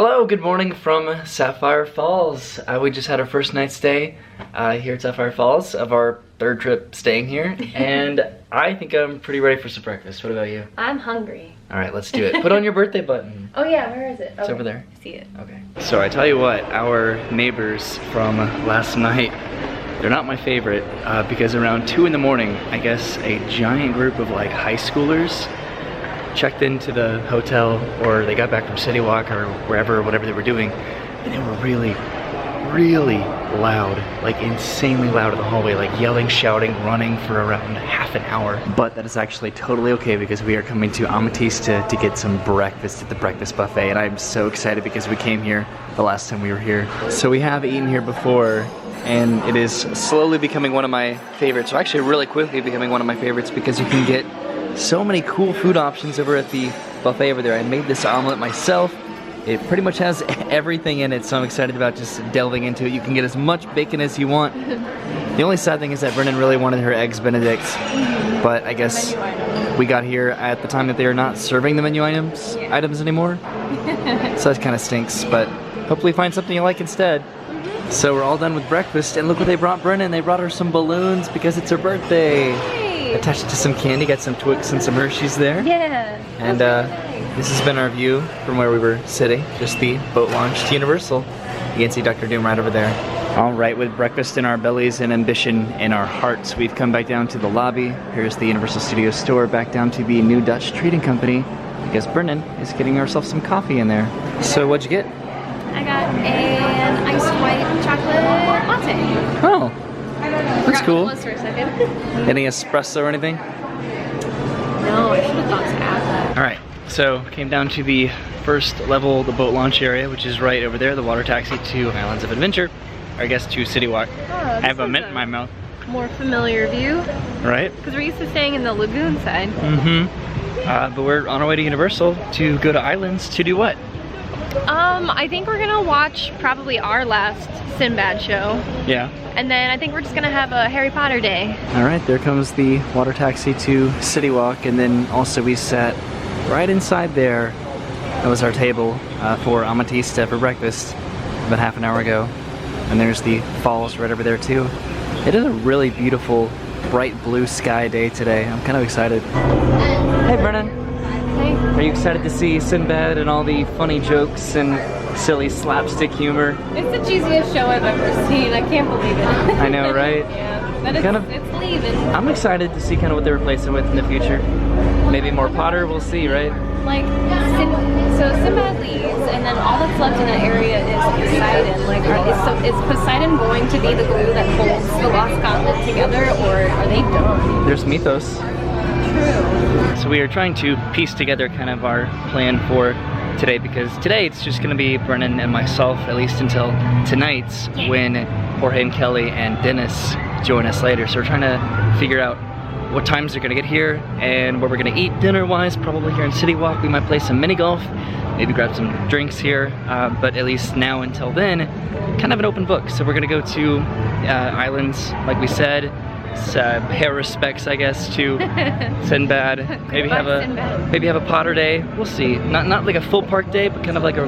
Hello, good morning from Sapphire Falls. We just had our first night stay here at Sapphire Falls of our third trip staying here, and I think I'm pretty ready for some breakfast. What about you? I'm hungry. All right, let's do it. Put on your birthday button. Oh yeah, where is it? It's over there. I see it. Okay. So I tell you what, our neighbors from last night, they're not my favorite because around 2 in the morning, I guess a giant group of like high schoolers checked into the hotel, or they got back from City Walk or wherever, whatever they were doing, and they were really loud, like insanely loud in the hallway, like yelling, shouting, running for around half an hour. But that is actually totally okay because we are coming to Amatista to get some breakfast at the breakfast buffet, and I'm so excited because we came here the last time we were here. So we have eaten here before, and it is slowly becoming one of my favorites, or actually really quickly becoming one of my favorites because you can get so many cool food options over at the buffet over there. I made this omelet myself. It pretty much has everything in it, so I'm excited about just delving into it. You can get as much bacon as you want. The only sad thing is that Brennan really wanted her eggs Benedict, but I guess we got here at the time that they are not serving the menu items anymore. So that kind of stinks, but hopefully find something you like instead. So we're all done with breakfast, and look what they brought Brennan. They brought her some balloons because it's her birthday. Attached it to some candy, got some Twix and some Hershey's there. Yeah. And this has been our view from where we were sitting, just the boat launch to Universal. You can see Dr. Doom right over there. All right, with breakfast in our bellies and ambition in our hearts, we've come back down to the lobby. Here's the Universal Studios store, back down to the New Dutch Trading Company. I guess Brennan is getting ourselves some coffee in there. So what'd you get? I got an iced white chocolate latte. Oh. That's cool. For a second. Any espresso or anything? No, I should have thought to add that. All right, so came down to the first level, the boat launch area, which is right over there, the water taxi to Islands of Adventure, or I guess to City Walk. Oh, I have a mint in my mouth. More familiar view. Right? Because we're used to staying in the lagoon side. But we're on our way to Universal to go to Islands to do what? I think we're gonna watch probably our last Sinbad show. Yeah. And then I think we're just gonna have a Harry Potter day. All right, there comes the water taxi to City Walk, and then also we sat right inside there. That was our table for Amatista for breakfast about half an hour ago. And there's the falls right over there too. It is a really beautiful, bright blue sky day today. I'm kind of excited. Hey Brennan. Hey. Are you excited to see Sinbad and all the funny jokes and silly slapstick humor? It's the cheesiest show I've ever seen. I can't believe it. I know, right? Yeah, but it's leaving. I'm excited to see kind of what they're replacing with in the future. Maybe more Potter, we'll see, right? Like, so Sinbad leaves, and then all that's left in that area is Poseidon. Like, is Poseidon going to be the glue that holds the lost continent together, or are they done? There's Mythos. True. So we are trying to piece together kind of our plan for today, because today it's just going to be Brennan and myself, at least until tonight, when Jorge and Kelly and Dennis join us later. So we're trying to figure out what times they're going to get here and where we're going to eat dinner-wise. Probably here in City Walk. We might play some mini golf, maybe grab some drinks here, but at least now until then, kind of an open book. So we're going to go to Islands, like we said. Pay our respects, I guess, to Sinbad. Maybe have a Potter day. We'll see. Not like a full park day, but kind of like a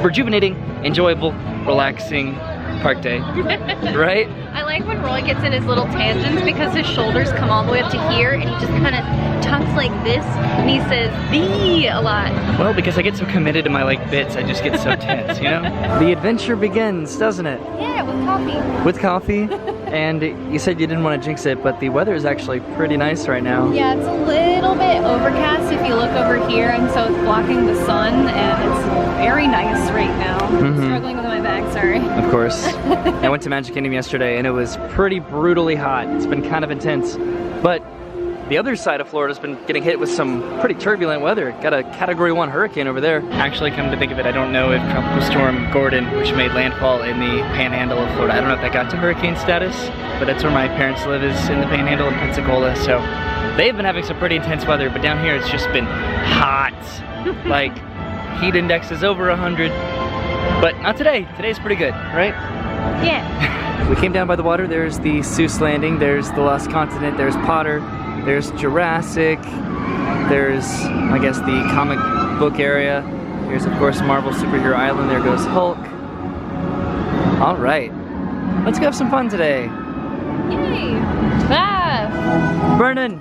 rejuvenating, enjoyable, relaxing park day. Right? I like when Roy gets in his little tangents because his shoulders come all the way up to here, and he just kind of talks like this, and he says "thee" a lot. Well, because I get so committed to my like bits, I just get so tense, you know? The adventure begins, doesn't it? Yeah, with coffee. With coffee. And you said you didn't want to jinx it, but the weather is actually pretty nice right now. Yeah, it's a little bit overcast if you look over here, and so it's blocking the sun, and it's very nice right now. I'm struggling with my bag, sorry. Of course. I went to Magic Kingdom yesterday, and it was pretty brutally hot. It's been kind of intense. But the other side of Florida's been getting hit with some pretty turbulent weather. Got a Category 1 hurricane over there. Actually, come to think of it, I don't know if Tropical Storm Gordon, which made landfall in the panhandle of Florida, I don't know if that got to hurricane status, but that's where my parents live, is in the panhandle in Pensacola. So they've been having some pretty intense weather, but down here it's just been hot. Like, heat index is over 100, but not today. Today's pretty good, right? Yeah. We came down by the water. There's the Seuss Landing, there's the Lost Continent, there's Potter, there's Jurassic, there's, I guess, the comic book area. Here's, of course, Marvel Superhero Island. There goes Hulk. All right. Let's go have some fun today. Yay! Ah! Brennan,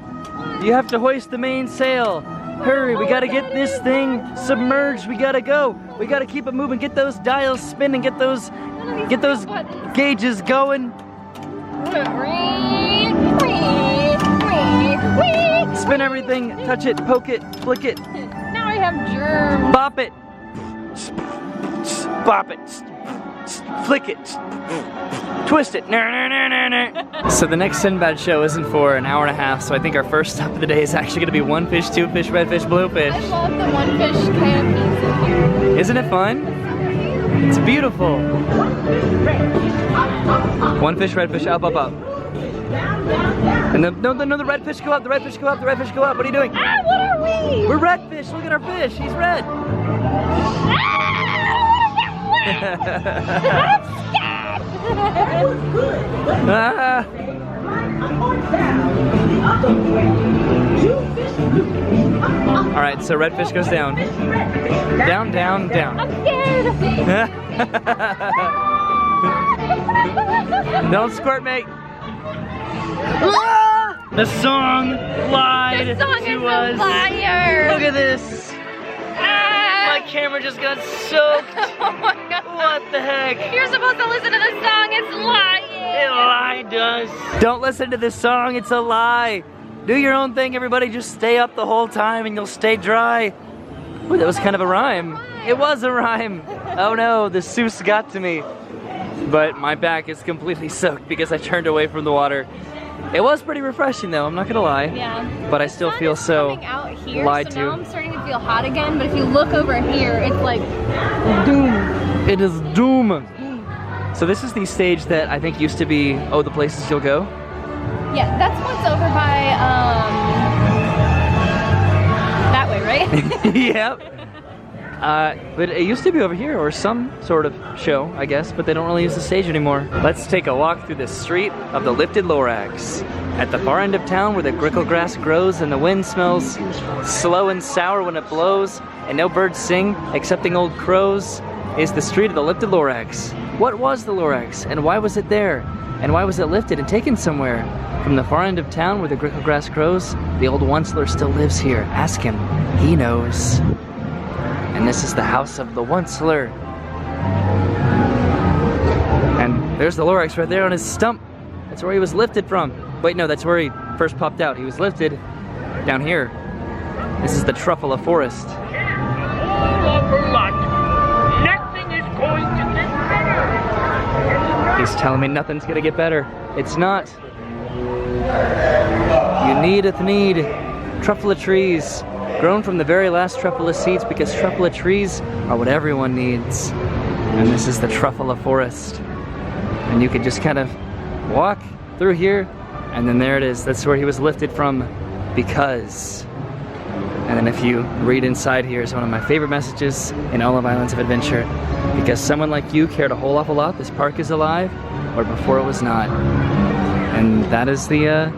you have to hoist the mainsail. Hurry, we gotta get this thing submerged. We gotta go. We gotta keep it moving. Get those dials spinning. Get those gauges going. Spin everything. Touch it. Poke it. Flick it. Now I have germs. Bop it. Bop it. Flick it. Twist it. So the next Sinbad show isn't for an hour and a half, so I think our first stop of the day is actually gonna be one fish, two fish, red fish, blue fish. I love the one fish canopies in here. Isn't it fun? It's beautiful. One fish, red fish, up, up, up. And the red fish go up, the red fish go up, the red fish go up. What are you doing? Ah, what are we? We're red fish. Look at our fish. He's red. Ah. All right, so red fish goes down. Down, down, down. I'm scared. Don't squirt, mate. Ah! The song lied The song to is us. a liar. Look at this. My camera just got soaked. Oh my god. What the heck? You're supposed to listen to the song. It's lying. It lied to us. Don't listen to this song. It's a lie. Do your own thing, everybody. Just stay up the whole time and you'll stay dry. Ooh, that was kind of a rhyme. It was a rhyme. Oh no, the Seuss got to me. But my back is completely soaked because I turned away from the water. It was pretty refreshing though, I'm not gonna lie. Yeah. But I still feel so coming out here, lied so to. now I'm starting to feel hot again, but if you look over here, it's like doom. It is doom. So this is the stage that I think used to be, oh, the places you'll go? Yeah, that's what's over by, that way, right? Yep. But it used to be over here, or some sort of show, I guess, but they don't really use the stage anymore. Let's take a walk through the street of the lifted Lorax. At the far end of town where the grickle grass grows and the wind smells slow and sour when it blows, and no birds sing excepting old crows, is the street of the lifted Lorax. What was the Lorax, and why was it there? And why was it lifted and taken somewhere? From the far end of town where the grickle grass grows, the old Onceler still lives here. Ask him, he knows. And this is the house of the Onceler. And there's the Lorax right there on his stump. That's where he was lifted from. Wait, no, that's where he first popped out. He was lifted down here. This is the Truffle of Forest. Nothing is going to get better. He's telling me nothing's gonna get better. It's not. You needeth need truffle of trees, grown from the very last truffle of seeds, because truffle of trees are what everyone needs. And this is the Truffle of Forest. And you could just kind of walk through here, and then there it is. That's where he was lifted from, because. And then if you read inside here is one of my favorite messages in all of Islands of Adventure. Because someone like you cared a whole awful lot, this park is alive, or before it was not. And that is the, I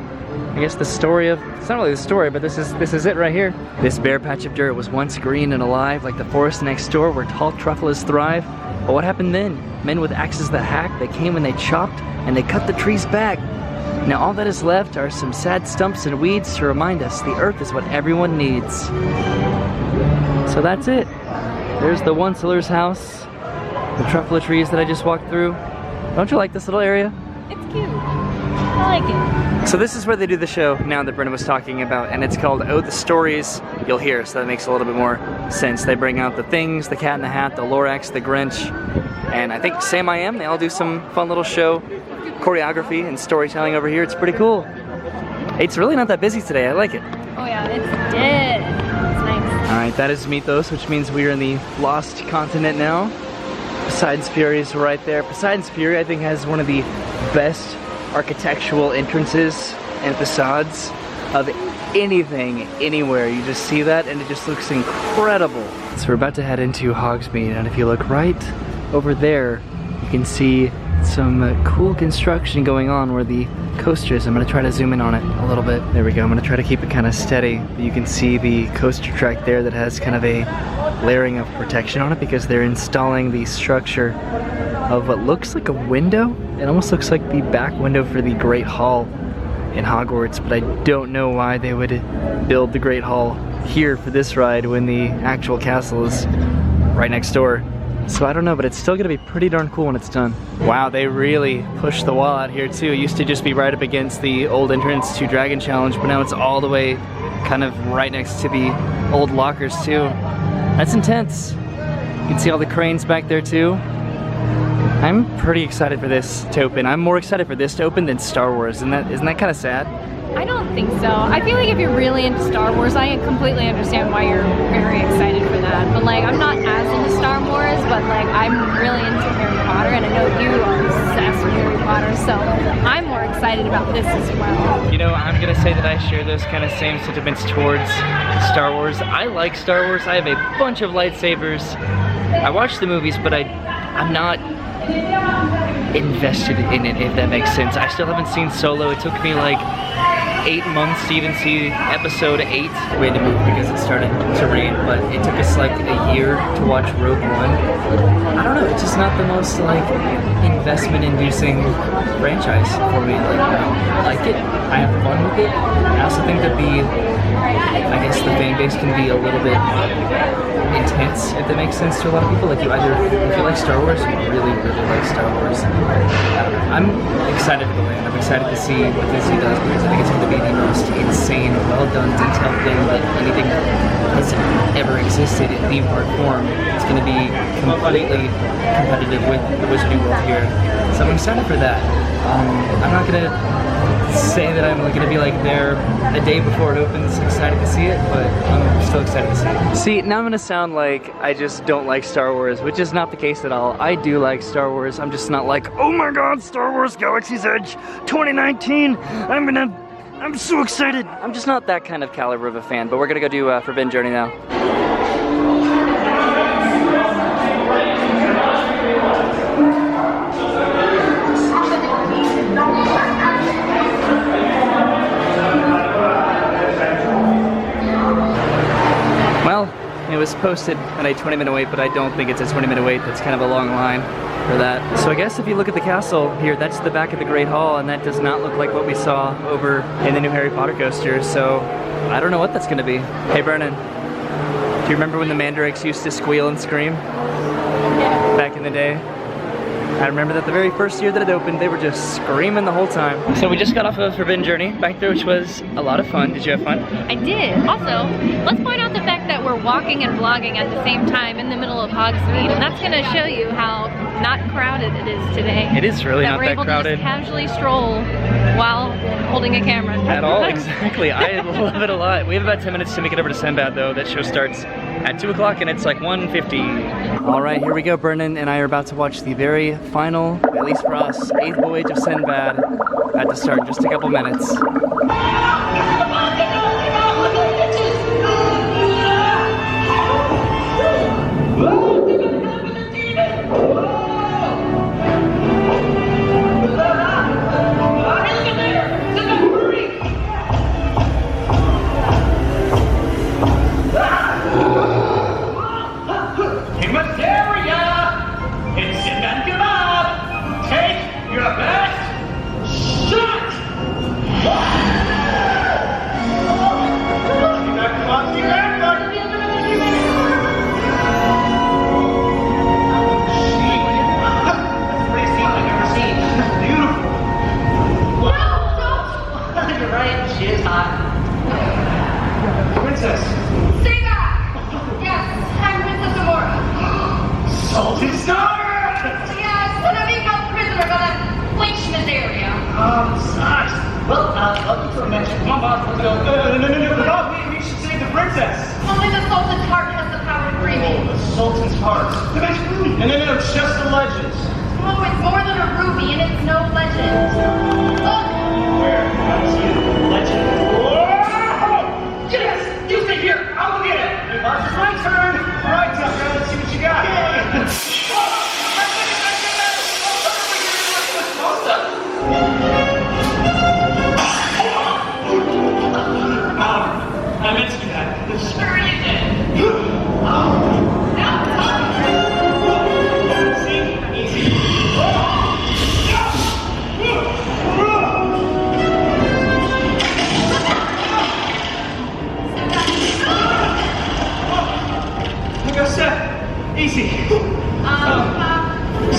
guess the story of, it's not really the story, but this is it right here. This bare patch of dirt was once green and alive, like the forest next door where tall truffles thrive. But what happened then? Men with axes that hacked, they came and they chopped, and they cut the trees back. Now all that is left are some sad stumps and weeds to remind us the earth is what everyone needs. So that's it. There's the Onceler's house, the truffle trees that I just walked through. Don't you like this little area? It's cute. I like it. So this is where they do the show now that Brennan was talking about, and it's called Oh, the Stories You'll Hear, so that makes a little bit more sense. They bring out the things, the Cat in the Hat, the Lorax, the Grinch, and I think Sam I Am, they all do some fun little show choreography and storytelling over here. It's pretty cool. It's really not that busy today. I like it. Oh yeah, it's dead. It's nice. All right, that is Mythos, which means we are in the Lost Continent now. Poseidon's Fury is right there. Poseidon's Fury, I think, has one of the best architectural entrances and facades of anything, anywhere. You just see that and it just looks incredible. So we're about to head into Hogsmeade, and if you look right over there, you can see some cool construction going on where the coaster is. I'm gonna try to zoom in on it a little bit. There we go. I'm gonna try to keep it kind of steady. You can see the coaster track there that has kind of a layering of protection on it because they're installing the structure of what looks like a window. It almost looks like the back window for the Great Hall in Hogwarts, but I don't know why they would build the Great Hall here for this ride when the actual castle is right next door. So I don't know, but it's still gonna be pretty darn cool when it's done. Wow, they really pushed the wall out here too. It used to just be right up against the old entrance to Dragon Challenge, but now it's all the way kind of right next to the old lockers too. That's intense. You can see all the cranes back there too. I'm pretty excited for this to open. I'm more excited for this to open than Star Wars. Isn't that kind of sad? I don't think so. I feel like if you're really into Star Wars, I completely understand why you're very excited for that. But like, I'm not as into Star Wars, but like, I'm really into Harry Potter, and I know you are obsessed with Harry Potter, so I'm more excited about this as well. You know, I'm gonna say that I share those kind of same sentiments towards Star Wars. I like Star Wars. I have a bunch of lightsabers. I watch the movies, but I'm not invested in it, if that makes sense. I still haven't seen Solo. It took me like 8 months to even see episode 8. We had to move because it started to rain, but it took us like a year to watch Rogue One. I don't know, it's just not the most like investment-inducing franchise for me. Like, I like it, I have fun with it. I also think that I guess the fan base can be a little bit intense, if that makes sense to a lot of people. Like, if you like Star Wars, you really, really like Star Wars. I don't know. I'm excited for the land. I'm excited to see what Disney does because I think it's going to be the most insane, well-done, detailed thing that anything has ever existed in theme park form. It's going to be completely competitive with the Wizarding World here. So I'm excited for that. I'm not going to say that I'm going to be like there a day before it opens excited to see it, but I'm still excited to see it. See, now I'm going to sound like I just don't like Star Wars, which is not the case at all. I do like Star Wars. I'm just not like, oh my god, Star Wars Galaxy's Edge 2019, I'm so excited. I'm just not that kind of caliber of a fan, but we're going to go do Forbidden Journey now. It was posted at a 20-minute wait, but I don't think it's a 20-minute wait. That's kind of a long line for that. So I guess if you look at the castle here, that's the back of the Great Hall, and that does not look like what we saw over in the new Harry Potter coaster. So I don't know what that's gonna be. Hey Brennan, do you remember when the mandrakes used to squeal and scream? Yeah. Back in the day? I remember that the very first year that it opened, they were just screaming the whole time. So we just got off of Forbidden Journey back there, which was a lot of fun. Did you have fun? I did. Also, let's point out the fact that we're walking and vlogging at the same time in the middle of Hogsmeade, and that's gonna show you how not crowded it is today. It is really not that crowded. We're able to just casually stroll while holding a camera. At all, exactly. I love it a lot. We have about 10 minutes to make it over to Sinbad though. That show starts at 2 o'clock and it's like 1:50. All right, here we go. Brennan and I are about to watch the very final, at least for us, 8th Voyage of Sinbad at to start in just a couple minutes.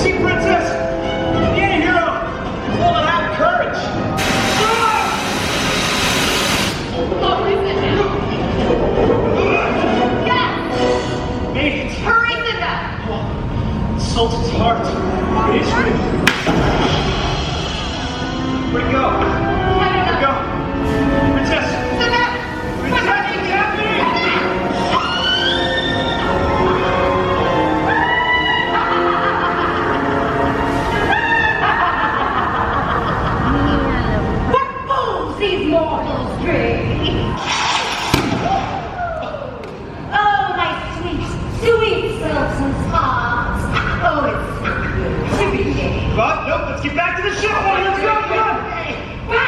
See, Princess? You ain't a hero. Well, then have courage. Made it. Hurry to them! Sultan's heart. It is real. Where'd it go? Where'd it go? Princess! Princess, what's happening? What fools these mortals dream! Oh, my sweet, sweet Sultan's heart! Oh, it's to be gay. But, nope, let's get back to the ship. Let's go, come on.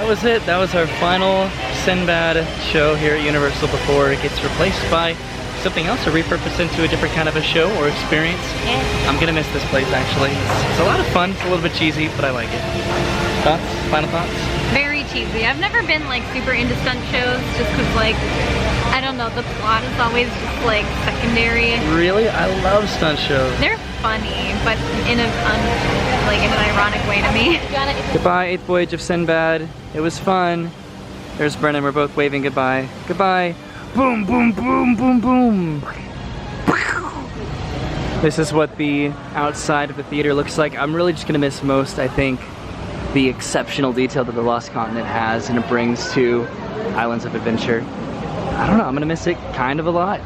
that was it. That was our final Sinbad show here at Universal before it gets replaced by something else or repurposed into a different kind of a show or experience. Yeah. I'm gonna miss this place actually. It's a lot of fun. It's a little bit cheesy, but I like it. Thoughts? Final thoughts? Very cheesy. I've never been like super into stunt shows just because like, I don't know, the plot is always just like secondary. Really? I love stunt shows. They're funny, but in an ironic way to me. Goodbye, Eighth Voyage of Sinbad. It was fun. There's Brennan. We're both waving goodbye. Goodbye. Boom, boom, boom, boom, boom. This is what the outside of the theater looks like. I'm really just gonna miss most, I think, the exceptional detail that the Lost Continent has and it brings to Islands of Adventure. I don't know, I'm gonna miss it kind of a lot.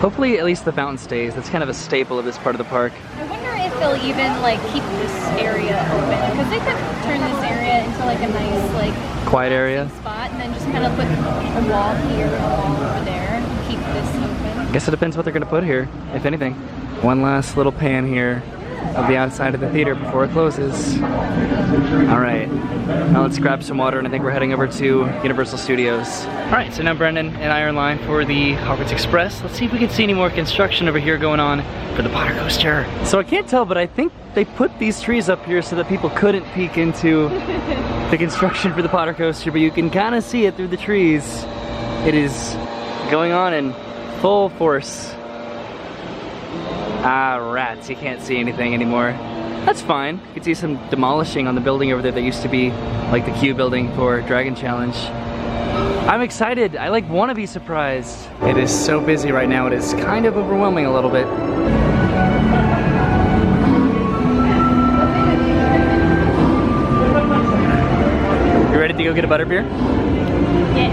Hopefully at least the fountain stays. That's kind of a staple of this part of the park. I wonder if they'll even like keep this area open because they could turn this area into like a nice like quiet area spot and then just kind of put a wall here and a wall over there and keep this open. I guess it depends what they're gonna put here, if anything. One last little pan here of the outside of the theater before it closes. All right, now let's grab some water and I think we're heading over to Universal Studios. All right, so now Brennan and I are in line for the Hogwarts Express. Let's see if we can see any more construction over here going on for the Potter Coaster. So I can't tell, but I think they put these trees up here so that people couldn't peek into the construction for the Potter Coaster, but you can kind of see it through the trees. It is going on in full force. Ah, rats, you can't see anything anymore. That's fine. You can see some demolishing on the building over there that used to be like the queue building for Dragon Challenge. I'm excited. I like want to be surprised. It is so busy right now. It is kind of overwhelming a little bit. You ready to go get a butterbeer? Yeah.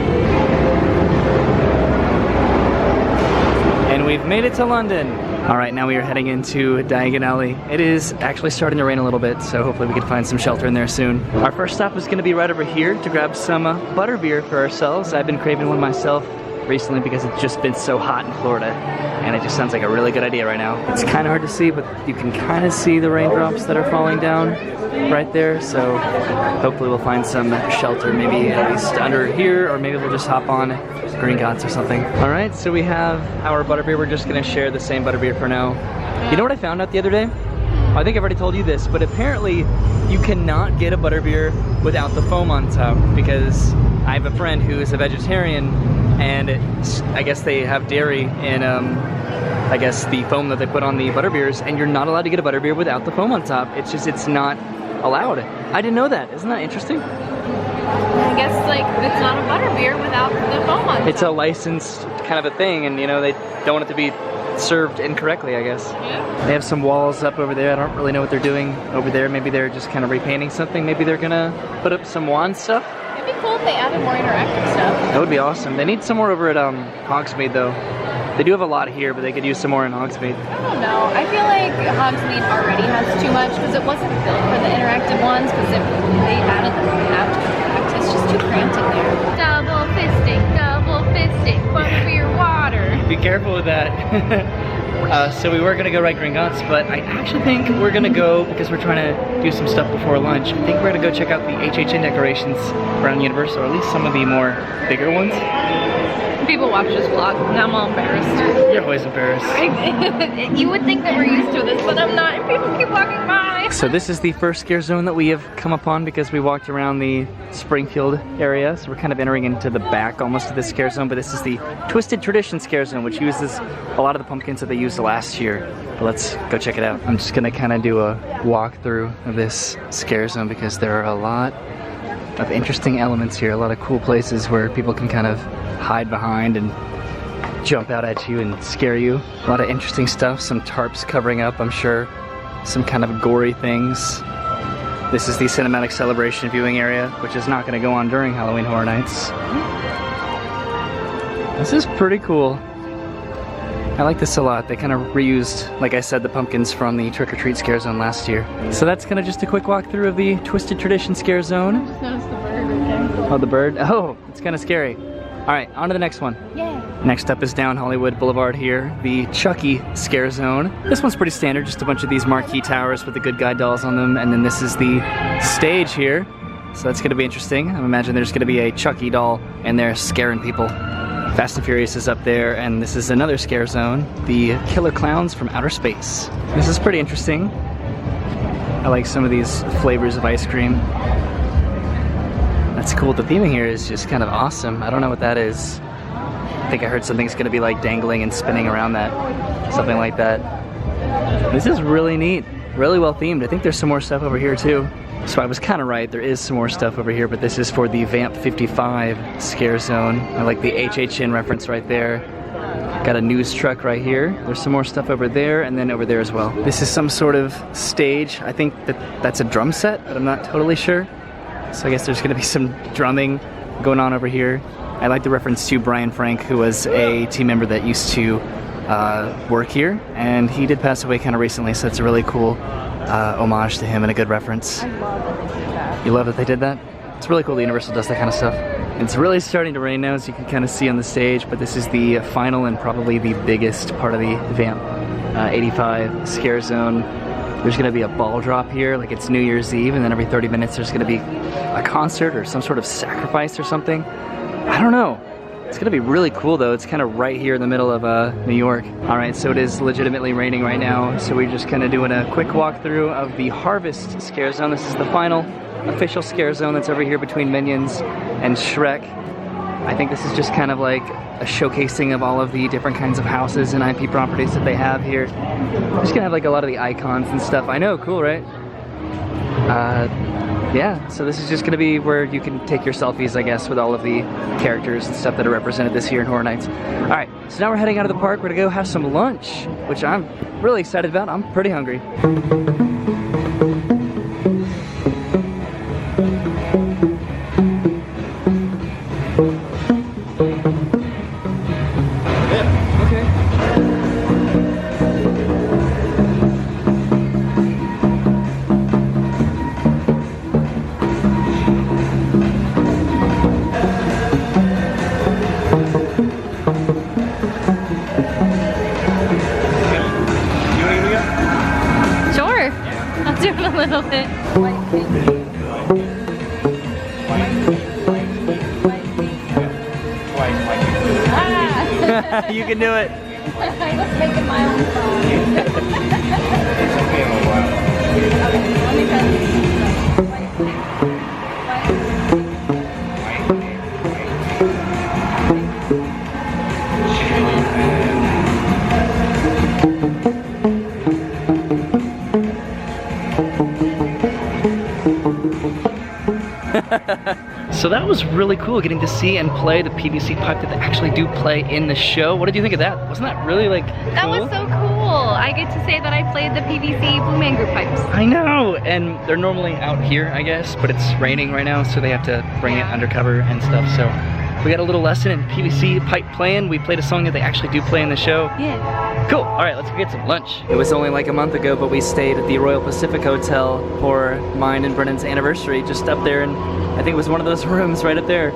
And we've made it to London. All right, now we are heading into Diagon Alley. It is actually starting to rain a little bit, so hopefully we can find some shelter in there soon. Our first stop is gonna be right over here to grab some butterbeer for ourselves. I've been craving one myself recently because it's just been so hot in Florida, and it just sounds like a really good idea right now. It's kind of hard to see, but you can kind of see the raindrops that are falling down right there, so hopefully we'll find some shelter, maybe at least under here, or maybe we'll just hop on Gringotts or something. All right, so we have our butterbeer. We're just gonna share the same butterbeer for now. You know what I found out the other day? I think I've already told you this, but apparently you cannot get a butterbeer without the foam on top, because I have a friend who is a vegetarian and I guess they have dairy in I guess the foam that they put on the butterbeers, and you're not allowed to get a butterbeer without the foam on top. It's just, it's not allowed. I didn't know that. Isn't that interesting? I guess like it's not a butterbeer without the foam on top. It's a licensed kind of a thing, and you know, they don't want it to be served incorrectly, I guess. Yeah. They have some walls up over there. I don't really know what they're doing over there. Maybe they're just kind of repainting something. Maybe they're gonna put up some wand stuff. It'd be cool if they added more interactive stuff. That would be awesome. They need some more over at Hogsmeade though. They do have a lot here, but they could use some more in Hogsmeade. I don't know. I feel like Hogsmeade already has too much because it wasn't built for the interactive ones, because if they added them, they have to interact. It's just too cramped in there. Double fisting, butterbeer water. Be careful with that. So we were gonna go right Gringotts, but I actually think we're gonna go, because we're trying to do some stuff before lunch, I think we're gonna go check out the HHN decorations around Universal, or at least some of the more bigger ones. People watch this vlog, now I'm all embarrassed. You're always embarrassed. You would think that we're used to this, but I'm not, and people keep walking by. So this is the first scare zone that we have come upon because we walked around the Springfield area. So we're kind of entering into the back almost of this scare zone, but this is the Twisted Tradition scare zone, which uses a lot of the pumpkins that they used last year. But let's go check it out. I'm just gonna kind of do a walkthrough of this scare zone because there are a lot of interesting elements here, a lot of cool places where people can kind of hide behind and jump out at you and scare you. A lot of interesting stuff, some tarps covering up, I'm sure, some kind of gory things. This is the Cinematic Celebration viewing area, which is not going to go on during Halloween Horror Nights. This is pretty cool. I like this a lot. They kind of reused, like I said, the pumpkins from the Trick or Treat Scare Zone last year. So that's kind of just a quick walkthrough of the Twisted Tradition Scare Zone. I just noticed the bird right there. Oh, the bird? Oh, it's kind of scary. All right, on to the next one. Yeah. Next up is down Hollywood Boulevard here, the Chucky Scare Zone. This one's pretty standard, just a bunch of these marquee towers with the good guy dolls on them, and then this is the stage here. so that's gonna be interesting. I imagine there's gonna be a Chucky doll in there scaring people. Fast and Furious is up there, and this is another scare zone, the Killer Clowns from Outer Space. This is pretty interesting. I like some of these flavors of ice cream. That's cool. The theming here is just kind of awesome. I don't know what that is. I think I heard something's gonna be like dangling and spinning around that. Something like that. This is really neat. Really well themed. I think there's some more stuff over here too. So I was kind of right, there is some more stuff over here, but this is for the Vamp 55 scare zone. I like the HHN reference right there. Got a news truck right here. There's some more stuff over there and then over there as well. This is some sort of stage. I think that's a drum set, but I'm not totally sure. So I guess there's gonna be some drumming going on over here. I like the reference to Brian Frank, who was a team member that used to work here, and he did pass away kind of recently, so it's a really cool homage to him and a good reference. I love that they did that. You love that they did that? It's really cool that Universal does that kind of stuff. It's really starting to rain now, as you can kind of see on the stage, but this is the final and probably the biggest part of the Vamp 85 scare zone. There's gonna be a ball drop here, like it's New Year's Eve, and then every 30 minutes there's gonna be a concert or some sort of sacrifice or something. I don't know. It's gonna be really cool though. It's kind of right here in the middle of New York. All right, so it is legitimately raining right now. So we're just kind of doing a quick walkthrough of the Harvest scare zone. This is the final official scare zone that's over here between Minions and Shrek. I think this is just kind of like a showcasing of all of the different kinds of houses and IP properties that they have here. We're just gonna have like a lot of the icons and stuff. I know, cool, right? Yeah, so this is just gonna be where you can take your selfies, I guess, with all of the characters and stuff that are represented this year in Horror Nights. All right, so now we're heading out of the park. We're gonna go have some lunch, which I'm really excited about. I'm pretty hungry. A little bit. Ah. You can do it. I was making my own song. So that was really cool, getting to see and play the PVC pipe that they actually do play in the show. What did you think of that? Wasn't that really like cool? That was so cool. I get to say that I played the PVC Blue Man Group pipes. I know, and they're normally out here, I guess, but it's raining right now, so they have to bring it undercover and stuff. So we got a little lesson in PVC pipe playing. We played a song that they actually do play in the show. Yeah. Cool. All right, let's go get some lunch. It was only like a month ago, but we stayed at the Royal Pacific Hotel for mine and Brennan's anniversary, just up there, and I think it was one of those rooms right up there.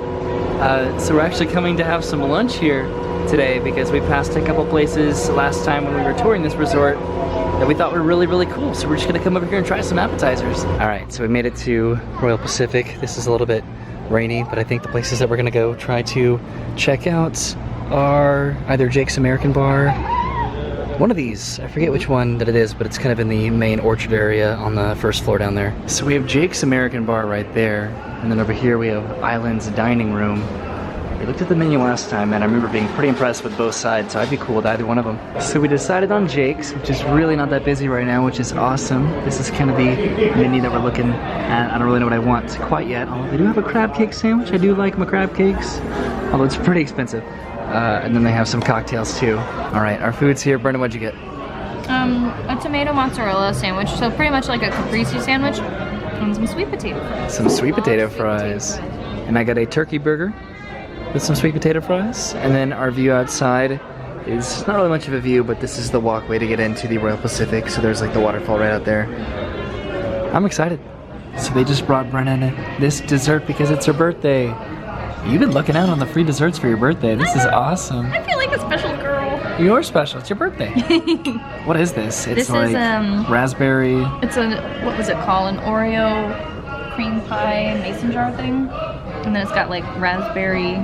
So we're actually coming to have some lunch here today because we passed a couple places last time when we were touring this resort that we thought were really, really cool. So we're just gonna come over here and try some appetizers. All right, so we made it to Royal Pacific. This is a little bit rainy, but I think the places that we're gonna go try to check out are either Jake's American Bar, one of these, I forget which one that it is, but it's kind of in the main orchard area on the first floor down there. So we have Jake's American Bar right there, and then over here we have Island's Dining Room. We looked at the menu last time, and I remember being pretty impressed with both sides, so I'd be cool with either one of them. So we decided on Jake's, which is really not that busy right now, which is awesome. This is kind of the menu that we're looking at. I don't really know what I want quite yet. Although they do have a crab cake sandwich. I do like my crab cakes, although it's pretty expensive. And then they have some cocktails too. All right, our food's here. Brennan, what'd you get? A tomato mozzarella sandwich, so pretty much like a caprese sandwich, and some sweet potato fries. Some sweet potato fries. And I got a turkey burger with some sweet potato fries. And then our view outside is not really much of a view, but this is the walkway to get into the Royal Pacific. So there's like the waterfall right out there. I'm excited. So they just brought Brennan this dessert because it's her birthday. You've been looking out on the free desserts for your birthday. This is awesome. I feel like a special girl. You're special. It's your birthday. What is this? It's This like is raspberry. It's a, what was it called? An Oreo cream pie mason jar thing. And then it's got like raspberry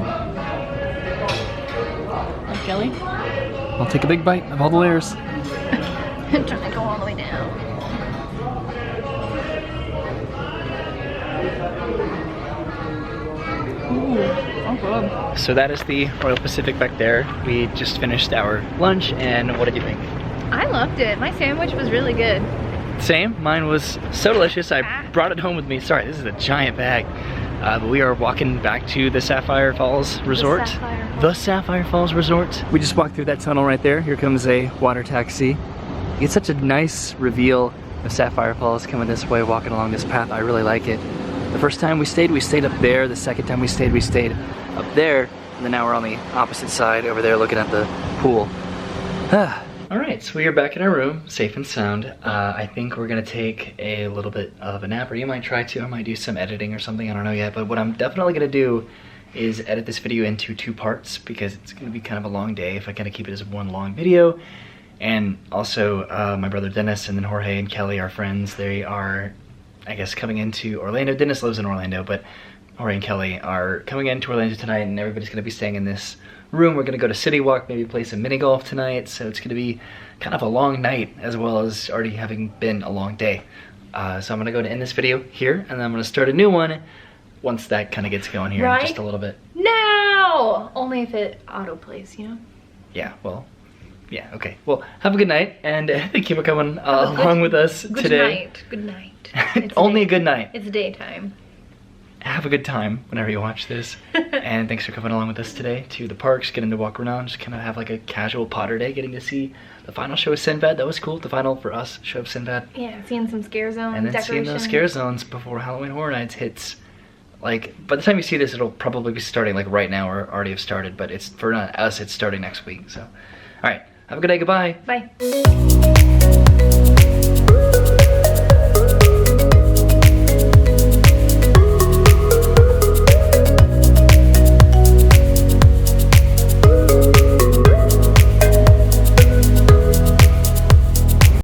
jelly. I'll take a big bite of all the layers. I'm trying to go all the way down. Ooh, oh good. So that is the Royal Pacific back there. We just finished our lunch, and what did you think? I loved it. My sandwich was really good. Same, mine was so delicious. I brought it home with me. Sorry, this is a giant bag. But we are walking back to the Sapphire Falls Resort. The Sapphire Falls Resort. We just walked through that tunnel right there. Here comes a water taxi. It's such a nice reveal of Sapphire Falls coming this way, walking along this path. I really like it. The first time we stayed up there. The second time we stayed up there. And then now we're on the opposite side over there looking at the pool. Alright, so we are back in our room, safe and sound. I think we're gonna take a little bit of a nap, or you might try to. I might do some editing or something, I don't know yet. But what I'm definitely gonna do is edit this video into 2 parts, because it's gonna be kind of a long day if I kind of keep it as one long video. And also, my brother Dennis and then Jorge and Kelly, our friends, they are, I guess, coming into Orlando. Dennis lives in Orlando, but Jorge and Kelly are coming into Orlando tonight, and everybody's gonna be staying in this room. We're gonna go to City Walk, maybe play some mini golf tonight, so it's gonna be kind of a long night as well as already having been a long day. So I'm gonna go to end this video here, and then I'm gonna start a new one once that kind of gets going here in just a little bit. Now! Only if it auto-plays, you know? Yeah, well, yeah, okay. Well, have a good night, and thank you for coming along with us today. Good night. It's only a good night. It's daytime. Have a good time whenever you watch this. And thanks for coming along with us today to the parks, getting to walk around, just kind of have like a casual Potter day, getting to see the final show of Sinbad. That was cool, the final, for us, show of Sinbad. Yeah, seeing some scare zone and then decoration. seeing those scare zones before Halloween Horror Nights hits. Like, by the time you see this, it'll probably be starting like right now, or already have started, but it's, for us, it's starting next week, so. Alright, have a good day, goodbye. Bye.